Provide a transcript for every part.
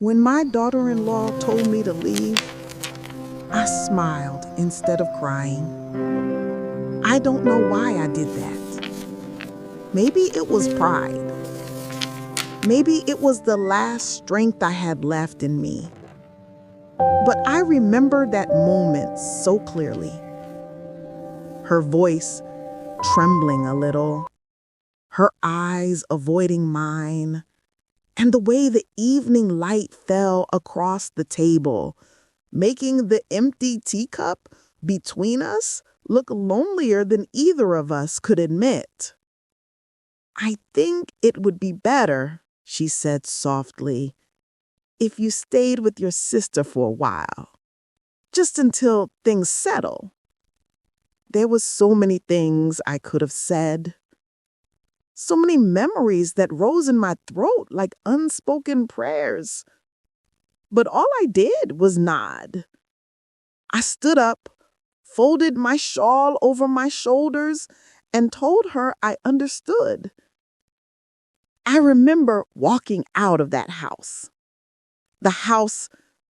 When my daughter-in-law told me to leave, I smiled instead of crying. I don't know why I did that. Maybe it was pride. Maybe it was the last strength I had left in me. But I remember that moment so clearly. Her voice trembling a little, her eyes avoiding mine, and the way the evening light fell across the table, making the empty teacup between us look lonelier than either of us could admit. "I think it would be better," she said softly, "if you stayed with your sister for a while, just until things settle." There was so many things I could have said, so many memories that rose in my throat like unspoken prayers. But all I did was nod. I stood up, folded my shawl over my shoulders, and told her I understood. I remember walking out of that house, the house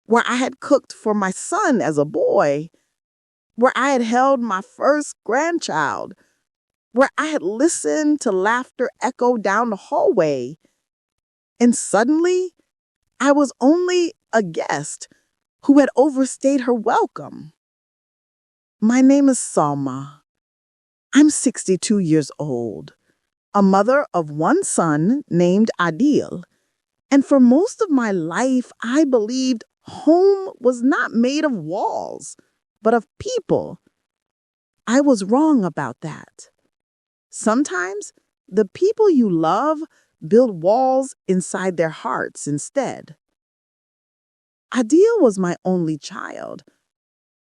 where I had cooked for my son as a boy, where I had held my first grandchild, where I had listened to laughter echo down the hallway. And suddenly, I was only a guest who had overstayed her welcome. My name is Salma. I'm 62 years old, a mother of one son named Adil. And for most of my life, I believed home was not made of walls, but of people. I was wrong about that. Sometimes the people you love build walls inside their hearts instead. Adil was my only child.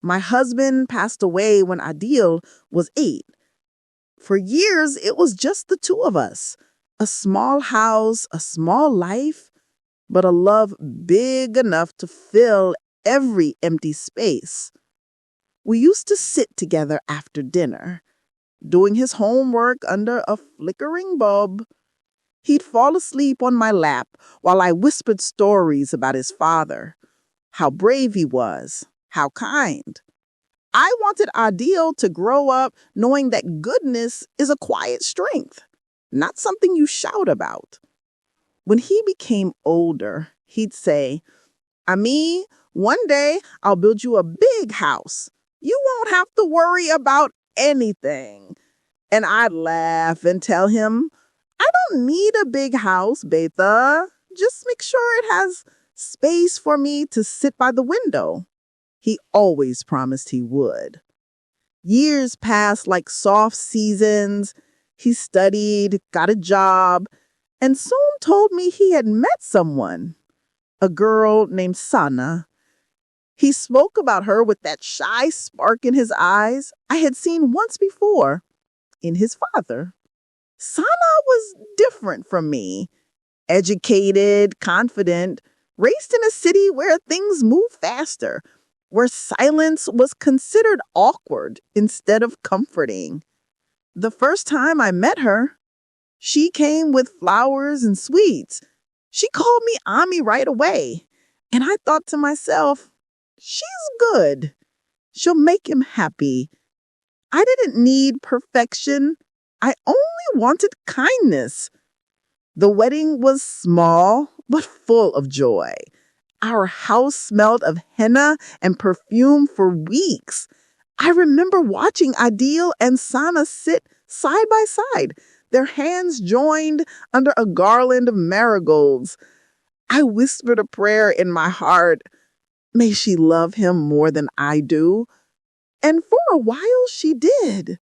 My husband passed away when Adil was 8. For years, it was just the two of us. A small house, a small life, but a love big enough to fill every empty space. We used to sit together after dinner, doing his homework under a flickering bulb. He'd fall asleep on my lap while I whispered stories about his father, how brave he was, how kind. I wanted Adil to grow up knowing that goodness is a quiet strength, not something you shout about. When he became older, he'd say, "Ami, one day I'll build you a big house. You won't have to worry about anything." And I'd laugh and tell him, "I don't need a big house, Beta. Just make sure it has space for me to sit by the window." He always promised he would. Years passed like soft seasons. He studied, got a job, and soon told me he had met someone, a girl named Sana. He spoke about her with that shy spark in his eyes I had seen once before in his father. Sana was different from me. Educated, confident, raised in a city where things move faster, where silence was considered awkward instead of comforting. The first time I met her, she came with flowers and sweets. She called me Ami right away, and I thought to myself, she's good. She'll make him happy. I didn't need perfection. I only wanted kindness. The wedding was small, but full of joy. Our house smelled of henna and perfume for weeks. I remember watching Adil and Sana sit side by side, their hands joined under a garland of marigolds. I whispered a prayer in my heart. May she love him more than I do. And for a while she did.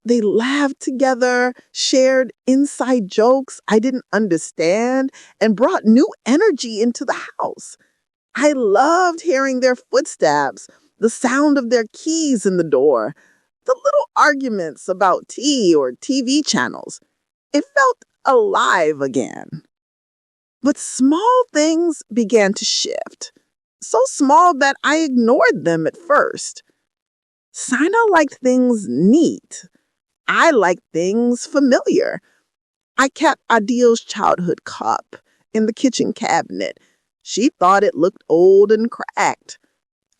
They laughed together, shared inside jokes I didn't understand, and brought new energy into the house. I loved hearing their footsteps, the sound of their keys in the door, the little arguments about tea or TV channels. It felt alive again. But small things began to shift, so small that I ignored them at first. Sina liked things neat. I liked things familiar. I kept Adil's childhood cup in the kitchen cabinet, She thought it looked old and cracked.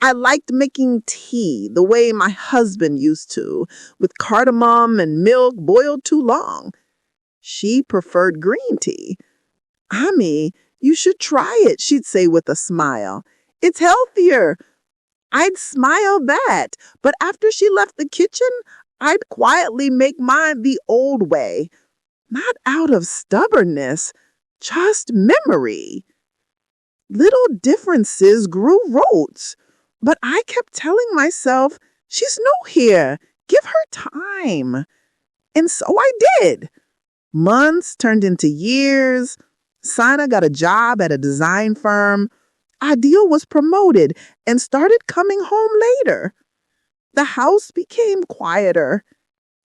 I liked making tea the way my husband used to, with cardamom and milk boiled too long. She preferred green tea. Ami, you should try it, she'd say with a smile. It's healthier. I'd smile that, but after she left the kitchen, I'd quietly make mine the old way. Not out of stubbornness, just memory. Little differences grew roots, but I kept telling myself, she's new here. Give her time. And so I did. Months turned into years. Sana got a job at a design firm. Adil was promoted and started coming home later. The house became quieter,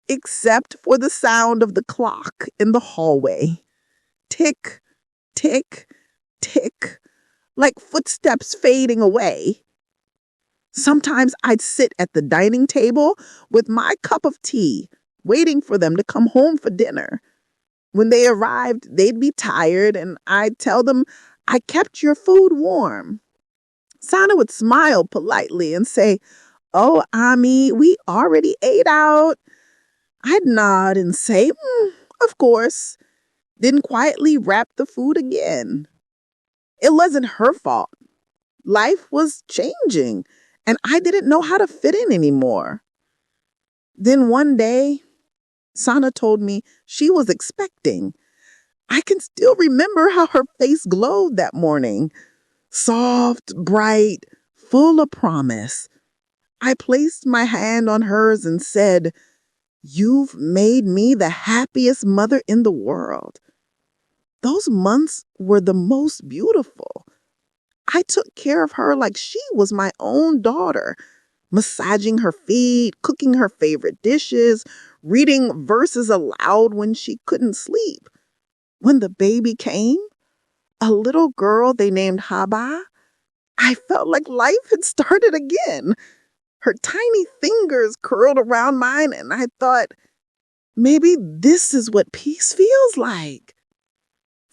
except for the sound of the clock in the hallway. Tick, tick, tick, like footsteps fading away. Sometimes I'd sit at the dining table with my cup of tea, waiting for them to come home for dinner. When they arrived, they'd be tired, and I'd tell them, I kept your food warm. Sana would smile politely and say, Oh, Ami, we already ate out. I'd nod and say, of course, then quietly wrap the food again. It wasn't her fault. Life was changing, and I didn't know how to fit in anymore. Then one day, Sana told me she was expecting. I can still remember how her face glowed that morning. Soft, bright, full of promise. I placed my hand on hers and said, You've made me the happiest mother in the world. Those months were the most beautiful. I took care of her like she was my own daughter, massaging her feet, cooking her favorite dishes, reading verses aloud when she couldn't sleep. When the baby came, a little girl they named Haba, I felt like life had started again. Her tiny fingers curled around mine, and I thought, maybe this is what peace feels like.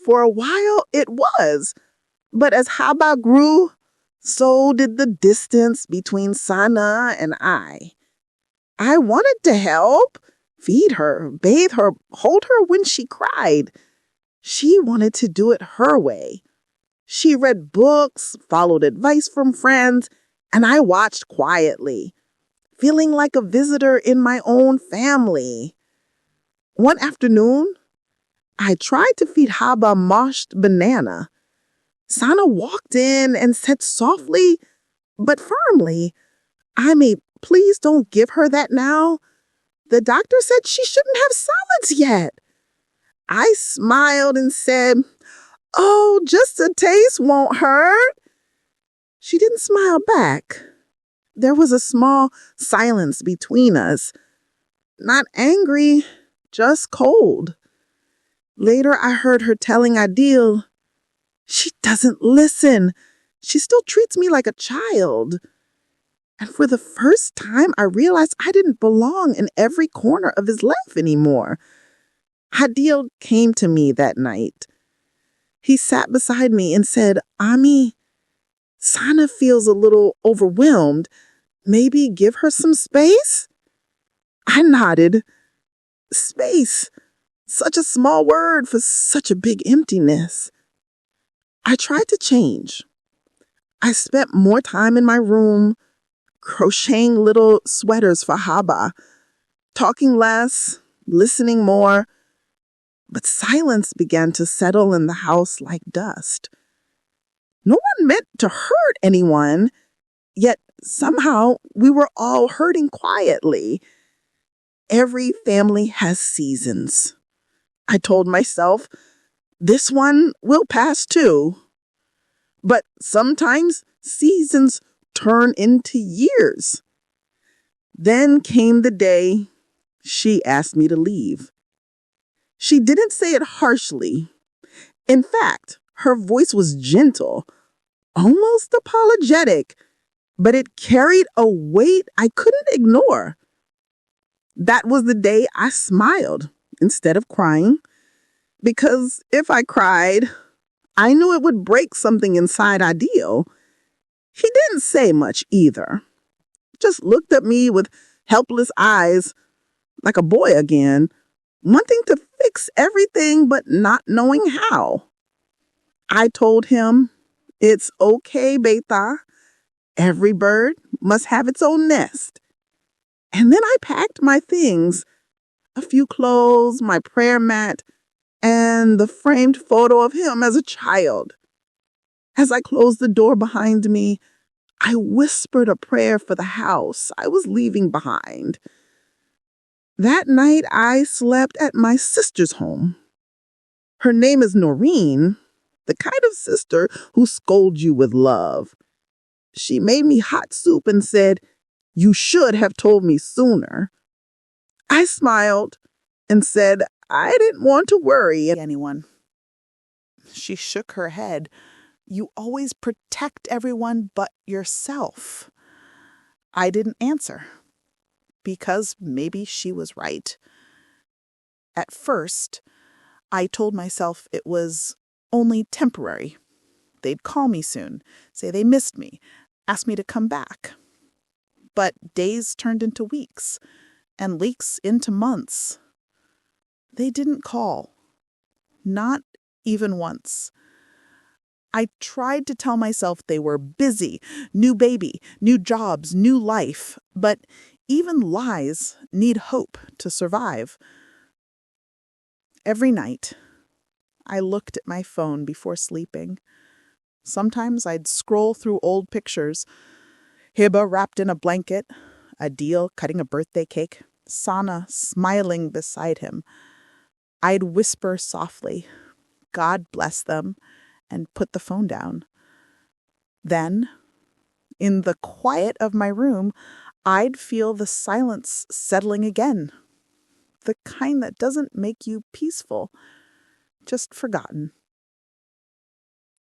For a while, it was. But as Haba grew, so did the distance between Sana and I. I wanted to help, feed her, bathe her, hold her when she cried. She wanted to do it her way. She read books, followed advice from friends, and I watched quietly, feeling like a visitor in my own family. One afternoon, I tried to feed Haba mashed banana. Sana walked in and said softly, but firmly, Ami, please don't give her that now. The doctor said she shouldn't have solids yet. I smiled and said, Oh, just a taste won't hurt. She didn't smile back. There was a small silence between us. Not angry, just cold. Later, I heard her telling Adil, She doesn't listen. She still treats me like a child. And for the first time, I realized I didn't belong in every corner of his life anymore. Adil came to me that night. He sat beside me and said, Ami, Sana feels a little overwhelmed. Maybe give her some space? I nodded. Space. Such a small word for such a big emptiness. I tried to change. I spent more time in my room, crocheting little sweaters for Haba, talking less, listening more. But silence began to settle in the house like dust. No one meant to hurt anyone, yet somehow we were all hurting quietly. Every family has seasons. I told myself, this one will pass too. But sometimes seasons turn into years. Then came the day she asked me to leave. She didn't say it harshly. In fact, her voice was gentle, almost apologetic, but it carried a weight I couldn't ignore. That was the day I smiled instead of crying, because if I cried, I knew it would break something inside Ideal. He didn't say much either, just looked at me with helpless eyes, like a boy again, wanting to fix everything but not knowing how. I told him, "It's okay, Beta. Every bird must have its own nest." And then I packed my things, a few clothes, my prayer mat, and the framed photo of him as a child. As I closed the door behind me, I whispered a prayer for the house I was leaving behind. That night, I slept at my sister's home. Her name is Noreen, the kind of sister who scolds you with love. She made me hot soup and said, "You should have told me sooner." I smiled and said I didn't want to worry anyone. She shook her head. "You always protect everyone but yourself." I didn't answer, because maybe she was right. At first, I told myself it was only temporary. They'd call me soon, say they missed me, ask me to come back. But days turned into weeks, and weeks into months. They didn't call. Not even once. I tried to tell myself they were busy, new baby, new jobs, new life, but even lies need hope to survive. Every night, I looked at my phone before sleeping. Sometimes I'd scroll through old pictures. Hiba wrapped in a blanket, Adil cutting a birthday cake, Sana smiling beside him. I'd whisper softly, "God bless them," and put the phone down. Then, in the quiet of my room, I'd feel the silence settling again. The kind that doesn't make you peaceful, just forgotten.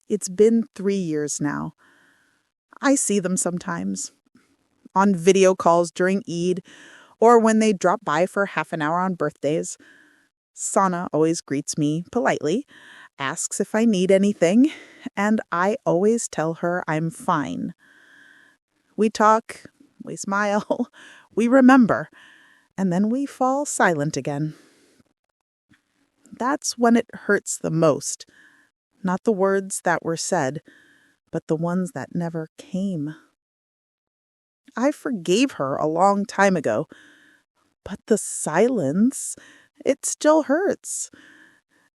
It's been 3 years now. I see them sometimes, on video calls during Eid, or when they drop by for half an hour on birthdays. Sana always greets me politely, asks if I need anything, and I always tell her I'm fine. We talk, we smile, we remember, and then we fall silent again. That's when it hurts the most. Not the words that were said, but the ones that never came. I forgave her a long time ago, but the silence, it still hurts.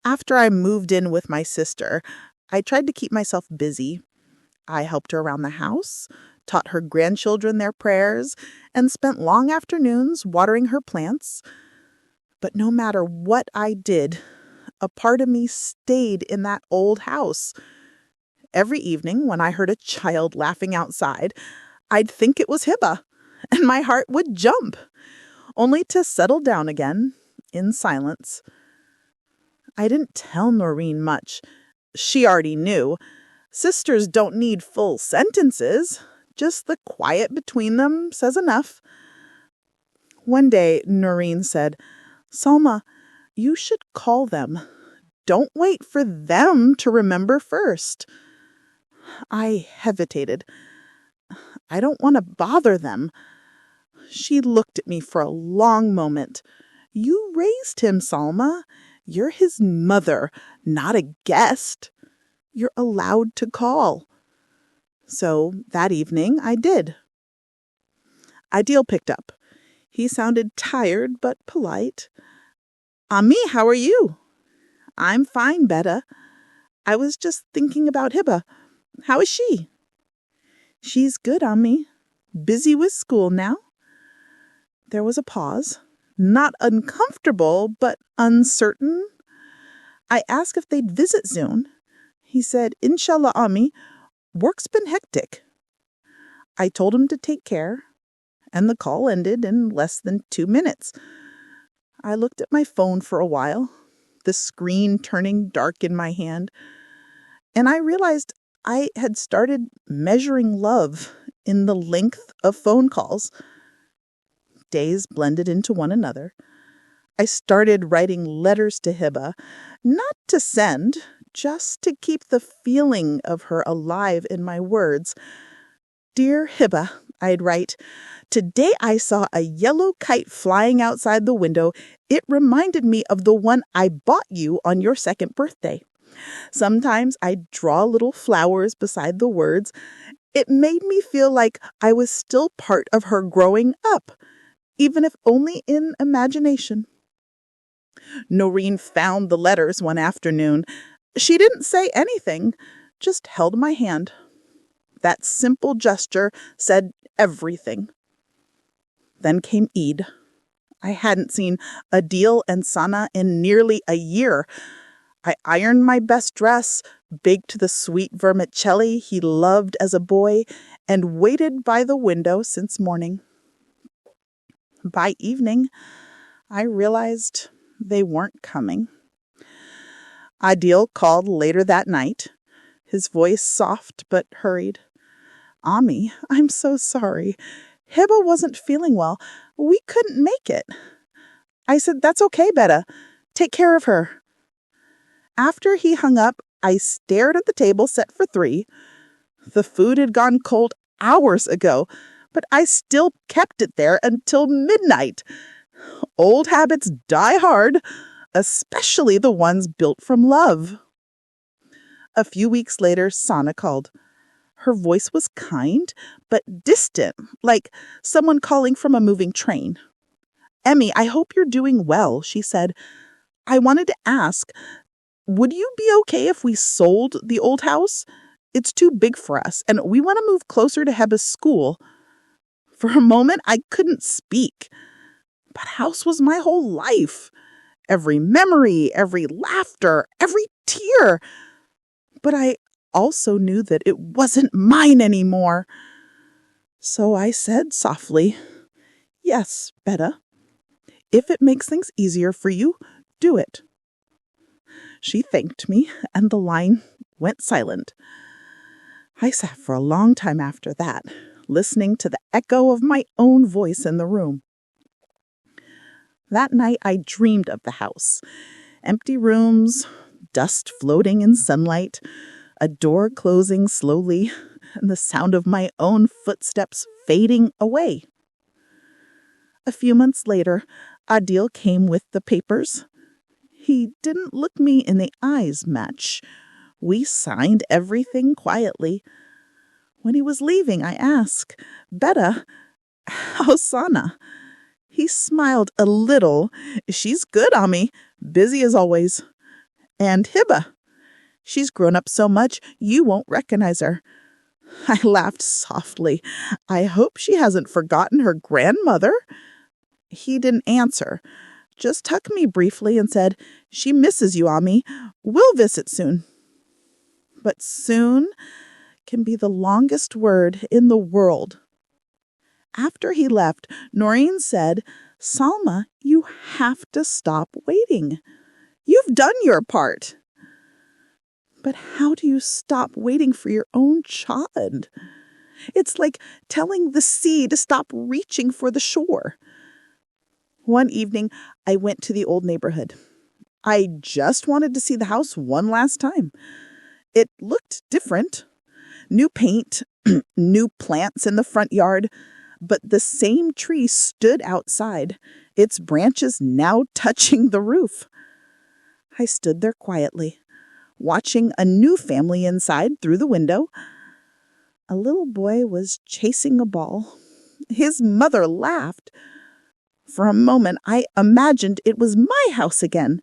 After I moved in with my sister, I tried to keep myself busy. I helped her around the house, taught her grandchildren their prayers, and spent long afternoons watering her plants. But no matter what I did, a part of me stayed in that old house. Every evening, when I heard a child laughing outside, I'd think it was Hiba, and my heart would jump, only to settle down again in silence. I didn't tell Noreen much. She already knew. Sisters don't need full sentences. Just the quiet between them says enough. One day, Noreen said, "Salma, you should call them. Don't wait for them to remember first." I hesitated. I don't want to bother them. She looked at me for a long moment. "You raised him, Salma. You're his mother, not a guest. You're allowed to call." So that evening I did. Ideal picked up. He sounded tired but polite. "Ami, how are you?" "I'm fine, Betta. I was just thinking about Hiba. How is she?" "She's good, Ami. Busy with school now." There was a pause. Not uncomfortable, but uncertain. I asked if they'd visit soon. He said, "Inshallah, Ami. Work's been hectic." I told him to take care, and the call ended in less than 2 minutes. I looked at my phone for a while, the screen turning dark in my hand, and I realized I had started measuring love in the length of phone calls. Days blended into one another. I started writing letters to Hiba, not to send, just to keep the feeling of her alive in my words. "Dear Hiba," I'd write, "today I saw a yellow kite flying outside the window. It reminded me of the one I bought you on your second birthday. Sometimes I'd draw little flowers beside the words. It made me feel like I was still part of her growing up, even if only in imagination." Noreen found the letters one afternoon. She didn't say anything, just held my hand. That simple gesture said everything. Then came Eid. I hadn't seen Adil and Sana in nearly a year. I ironed my best dress, baked the sweet vermicelli he loved as a boy, and waited by the window since morning. By evening, I realized they weren't coming. Adil called later that night, his voice soft but hurried. "Ami, I'm so sorry. Hiba wasn't feeling well. We couldn't make it." I said, "That's okay, Betta. Take care of her." After he hung up, I stared at the table set for 3. The food had gone cold hours ago, but I still kept it there until midnight. Old habits die hard, especially the ones built from love. A few weeks later, Sana called. Her voice was kind, but distant, like someone calling from a moving train. "Emmy, I hope you're doing well," she said. "I wanted to ask, would you be okay if we sold the old house? It's too big for us, and we want to move closer to Heba's school." For a moment, I couldn't speak. But house was my whole life. Every memory, every laughter, every tear. But I also knew that it wasn't mine anymore. So I said softly, "Yes, Betta. If it makes things easier for you, do it." She thanked me, and the line went silent. I sat for a long time after that, listening to the echo of my own voice in the room. That night I dreamed of the house. Empty rooms, dust floating in sunlight, a door closing slowly, and the sound of my own footsteps fading away. A few months later, Adil came with the papers. He didn't look me in the eyes much. We signed everything quietly. When he was leaving, I asked, "Betta, how's Sana?" He smiled a little. "She's good, Ami. Busy as always." "And Hiba? She's grown up so much you won't recognize her." I laughed softly. "I hope she hasn't forgotten her grandmother." He didn't answer, just tucked me briefly and said, "She misses you, Ami. We'll visit soon." But soon can be the longest word in the world. After he left, Noreen said, "Salma, you have to stop waiting. You've done your part." But how do you stop waiting for your own child? It's like telling the sea to stop reaching for the shore. One evening, I went to the old neighborhood. I just wanted to see the house one last time. It looked different. New paint, new plants in the front yard, but the same tree stood outside, its branches now touching the roof. I stood there quietly, watching a new family inside through the window. A little boy was chasing a ball. His mother laughed. For a moment, I imagined it was my house again.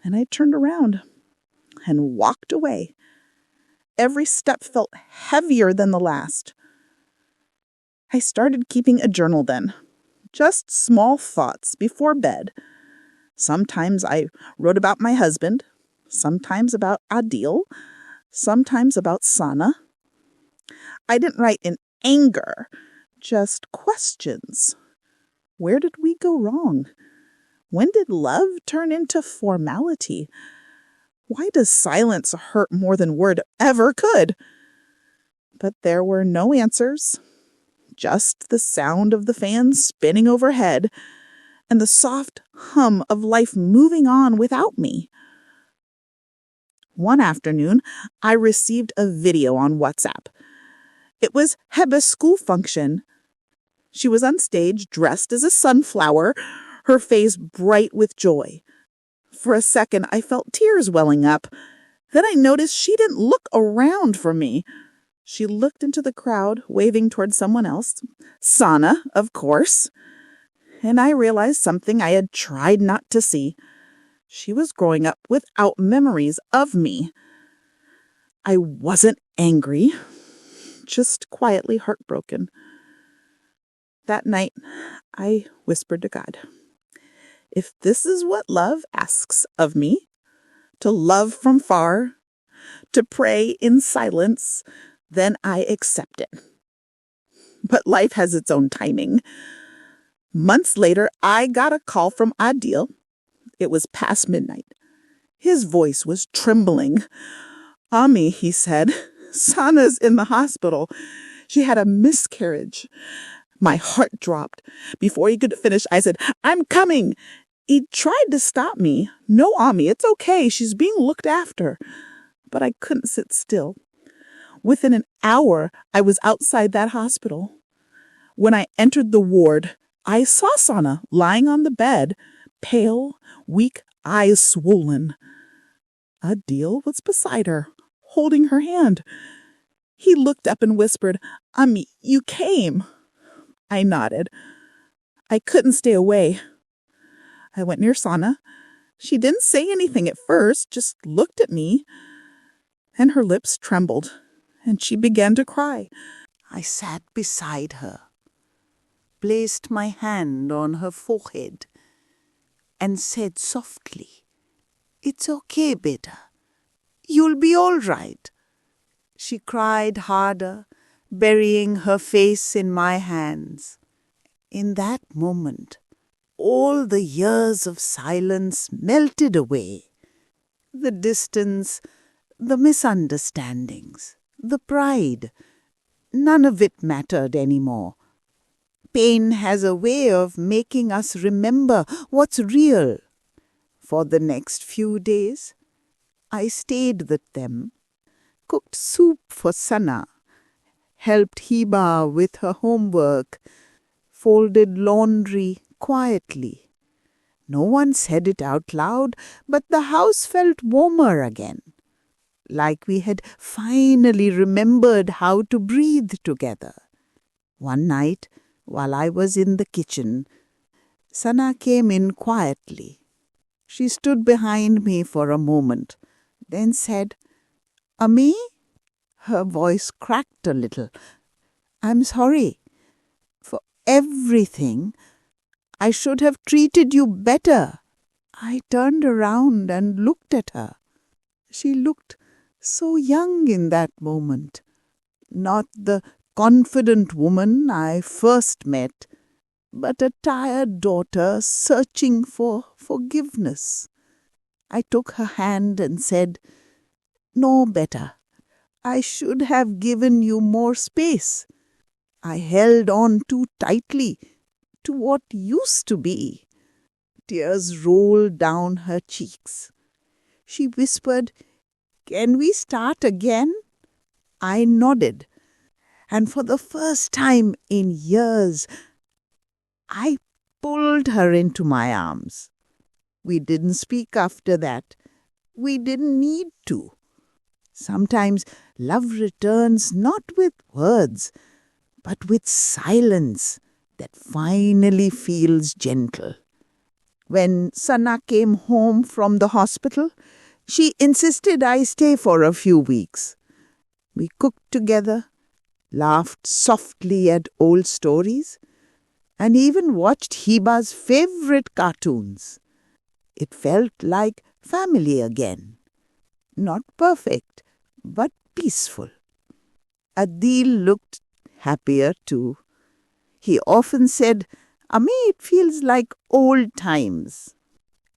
And I turned around and walked away. Every step felt heavier than the last. I started keeping a journal then, just small thoughts before bed. Sometimes I wrote about my husband, sometimes about Adil, sometimes about Sana. I didn't write in anger, just questions. Where did we go wrong? When did love turn into formality? Why does silence hurt more than word ever could? But there were no answers, just the sound of the fan spinning overhead and the soft hum of life moving on without me. One afternoon, I received a video on WhatsApp. It was Hebe's school function. She was on stage, dressed as a sunflower, her face bright with joy. For a second, I felt tears welling up. Then I noticed she didn't look around for me. She looked into the crowd, waving toward someone else. Sana, of course. And I realized something I had tried not to see. She was growing up without memories of me. I wasn't angry, just quietly heartbroken. That night, I whispered to God, if this is what love asks of me, to love from far, to pray in silence, then I accept it. But life has its own timing. Months later, I got a call from Adil. It was past midnight. His voice was trembling. Ami, he said, Sana's in the hospital. She had a miscarriage. My heart dropped. Before he could finish, I said, I'm coming. He tried to stop me. No, Ami, it's okay. She's being looked after. But I couldn't sit still. Within an hour, I was outside that hospital. When I entered the ward, I saw Sana lying on the bed, pale, weak, eyes swollen. Adil was beside her, holding her hand. He looked up and whispered, Ami, you came. I nodded. I couldn't stay away. I went near Sana. She didn't say anything at first, just looked at me. And her lips trembled, and she began to cry. I sat beside her, placed my hand on her forehead, and said softly, It's okay, beta. You'll be all right. She cried harder, burying her face in my hands. In that moment, all the years of silence melted away. The distance, the misunderstandings, the pride, none of it mattered anymore. Pain has a way of making us remember what's real. For the next few days, I stayed with them, cooked soup for Sana, helped Hiba with her homework, folded laundry quietly. No one said it out loud, but the house felt warmer again, like we had finally remembered how to breathe together. One night, while I was in the kitchen, Sana came in quietly. She stood behind me for a moment, then said, Ami? Her voice cracked a little. I'm sorry. For everything, I should have treated you better. I turned around and looked at her. She looked so young in that moment. Not the confident woman I first met, but a tired daughter searching for forgiveness. I took her hand and said, No, better. I should have given you more space. I held on too tightly to what used to be. Tears rolled down her cheeks. She whispered, Can we start again? I nodded, and for the first time in years, I pulled her into my arms. We didn't speak after that. We didn't need to. Sometimes love returns not with words, but with silence that finally feels gentle. When Sana came home from the hospital, she insisted I stay for a few weeks. We cooked together, laughed softly at old stories, and even watched Hiba's favorite cartoons. It felt like family again. Not perfect, but peaceful. Adil looked happier too. He often said, Ami, it feels like old times.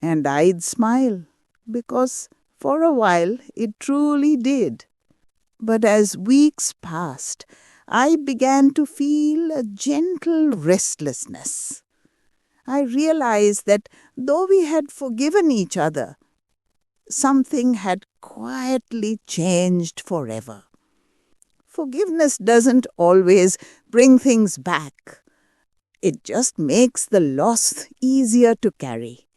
And I'd smile, because for a while it truly did. But as weeks passed, I began to feel a gentle restlessness. I realized that though we had forgiven each other, something had quietly changed forever. Forgiveness doesn't always bring things back. It just makes the loss easier to carry.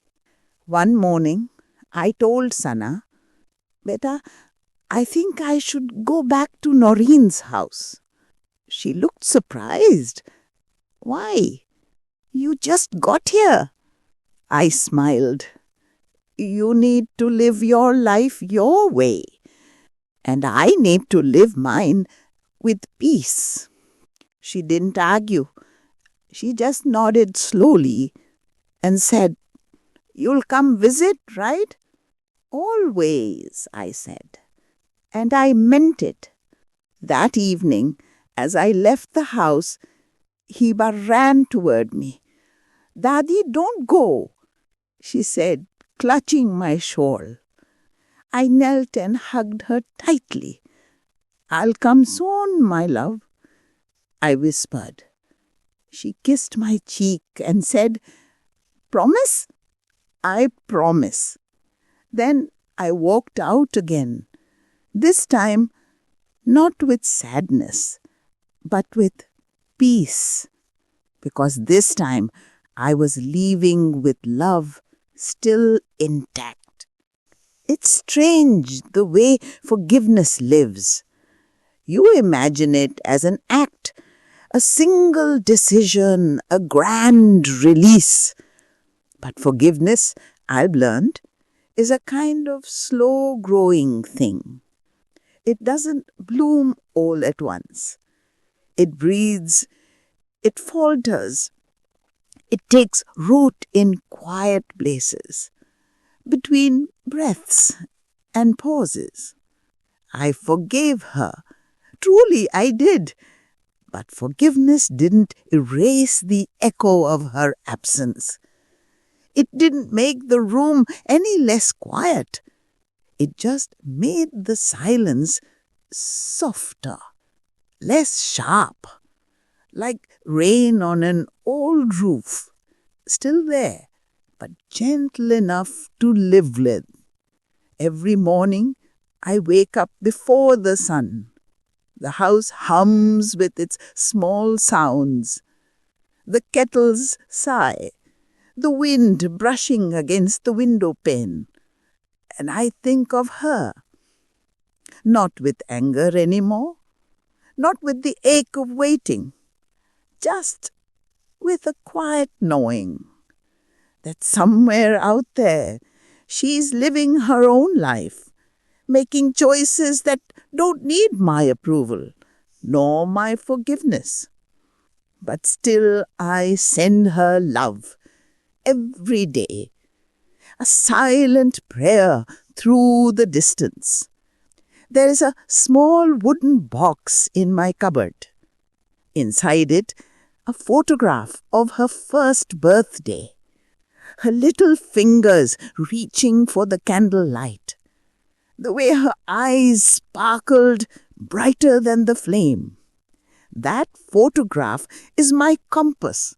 One morning, I told Sana, Beta, I think I should go back to Noreen's house. She looked surprised. Why? You just got here. I smiled. You need to live your life your way, and I need to live mine with peace. She didn't argue. She just nodded slowly and said, You'll come visit, right? Always, I said. And I meant it. That evening, as I left the house, Hiba ran toward me. Daddy, don't go, she said, clutching my shawl. I knelt and hugged her tightly. I'll come soon, my love, I whispered. She kissed my cheek and said, Promise? I promise. Then I walked out again, this time not with sadness, but with peace, because this time I was leaving with love still intact. It's strange the way forgiveness lives. You imagine it as an act, a single decision, a grand release. But forgiveness, I've learned, is a kind of slow-growing thing. It doesn't bloom all at once. It breathes, it falters, it takes root in quiet places, between breaths and pauses. I forgave her. Truly, I did. But forgiveness didn't erase the echo of her absence. It didn't make the room any less quiet. It just made the silence softer, less sharp, like rain on an old roof, still there, but gentle enough to live with. Every morning, I wake up before the sun. The house hums with its small sounds. The kettles sigh, the wind brushing against the window pane. And I think of her. Not with anger anymore, not with the ache of waiting, just with a quiet knowing that somewhere out there she's living her own life, making choices that don't need my approval, nor my forgiveness. But still I send her love every day, a silent prayer through the distance. There is a small wooden box in my cupboard. Inside it, a photograph of her first birthday, her little fingers reaching for the candle light, the way her eyes sparkled brighter than the flame. That photograph is my compass.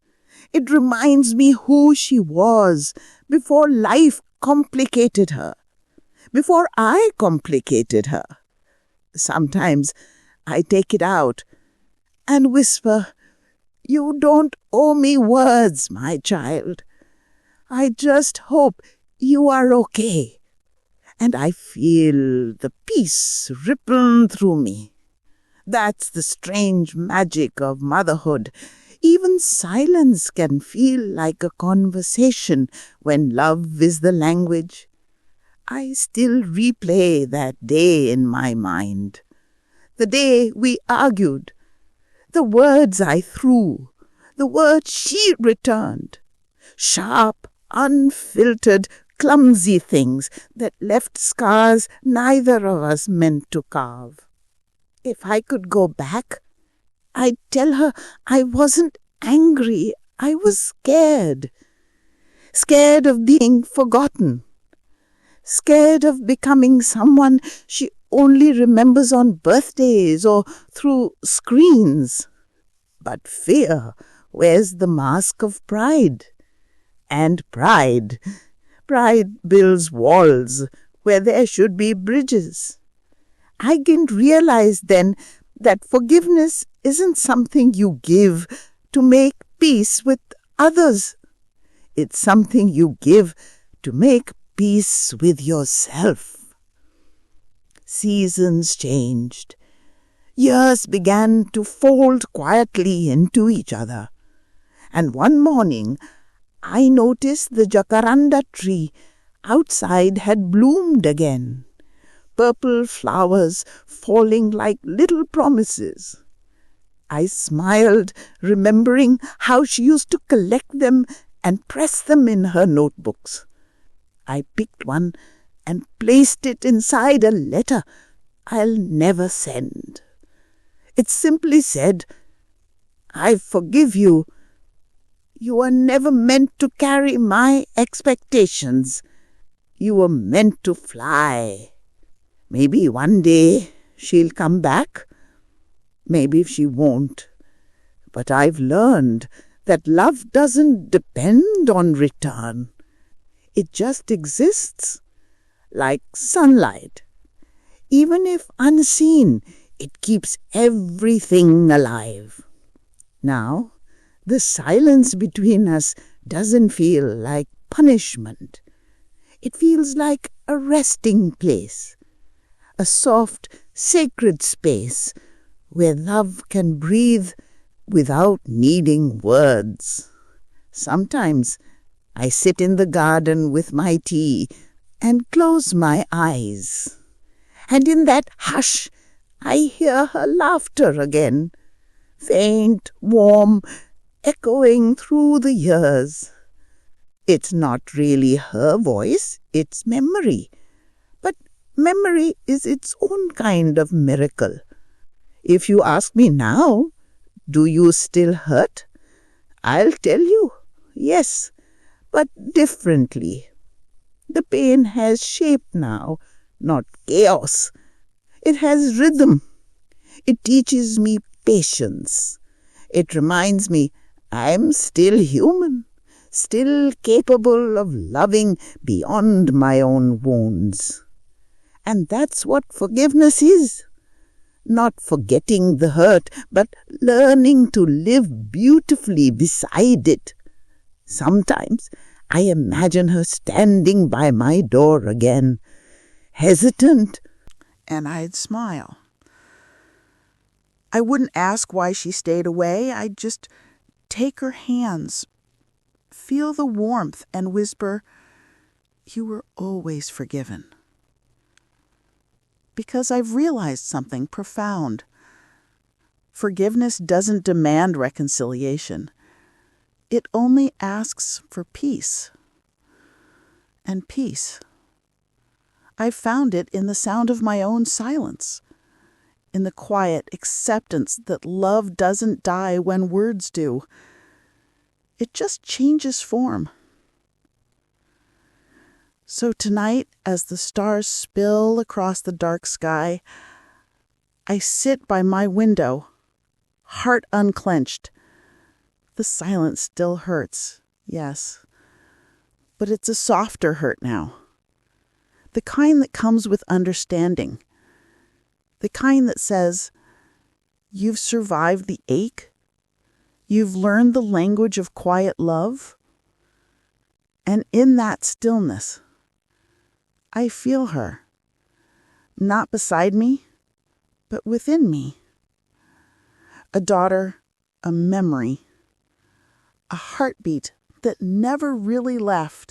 It reminds me who she was before life complicated her, before I complicated her. Sometimes I take it out and whisper, You don't owe me words, my child. I just hope you are okay. And I feel the peace ripple through me. That's the strange magic of motherhood. Even silence can feel like a conversation when love is the language. I still replay that day in my mind. The day we argued. The words I threw. The words she returned. Sharp, unfiltered, clumsy things that left scars neither of us meant to carve. If I could go back, I'd tell her I wasn't angry. I was scared. Scared of being forgotten. Scared of becoming someone she only remembers on birthdays or through screens. But fear wears the mask of pride. And pride builds walls where there should be bridges. I didn't realize then that forgiveness isn't something you give to make peace with others. It's something you give to make peace with yourself. Seasons changed. Years began to fold quietly into each other. And one morning, I noticed the jacaranda tree outside had bloomed again, purple flowers falling like little promises. I smiled, remembering how she used to collect them and press them in her notebooks. I picked one and placed it inside a letter I'll never send. It simply said, "I forgive you. You were never meant to carry my expectations. You were meant to fly. Maybe one day she'll come back. Maybe she won't. But I've learned that love doesn't depend on return. It just exists, like sunlight. Even if unseen, it keeps everything alive. Now, the silence between us doesn't feel like punishment. It feels like a resting place, a soft, sacred space where love can breathe without needing words. Sometimes I sit in the garden with my tea and close my eyes. And in that hush, I hear her laughter again, faint, warm, echoing through the years. It's not really her voice, it's memory. But memory is its own kind of miracle. If you ask me now, do you still hurt? I'll tell you, yes, but differently. The pain has shape now, not chaos. It has rhythm. It teaches me patience. It reminds me I'm still human, still capable of loving beyond my own wounds. And that's what forgiveness is. Not forgetting the hurt, but learning to live beautifully beside it. Sometimes I imagine her standing by my door again, hesitant, and I'd smile. I wouldn't ask why she stayed away. I'd just take her hands, feel the warmth, and whisper, "You were always forgiven." Because I've realized something profound. Forgiveness doesn't demand reconciliation. It only asks for peace. And peace, I've found it in the sound of my own silence, in the quiet acceptance that love doesn't die when words do. It just changes form. So tonight, as the stars spill across the dark sky, I sit by my window, heart unclenched. The silence still hurts, yes, but it's a softer hurt now. The kind that comes with understanding. The kind that says, "You've survived the ache. You've learned the language of quiet love." And in that stillness, I feel her, not beside me, but within me. A daughter, a memory, a heartbeat that never really left.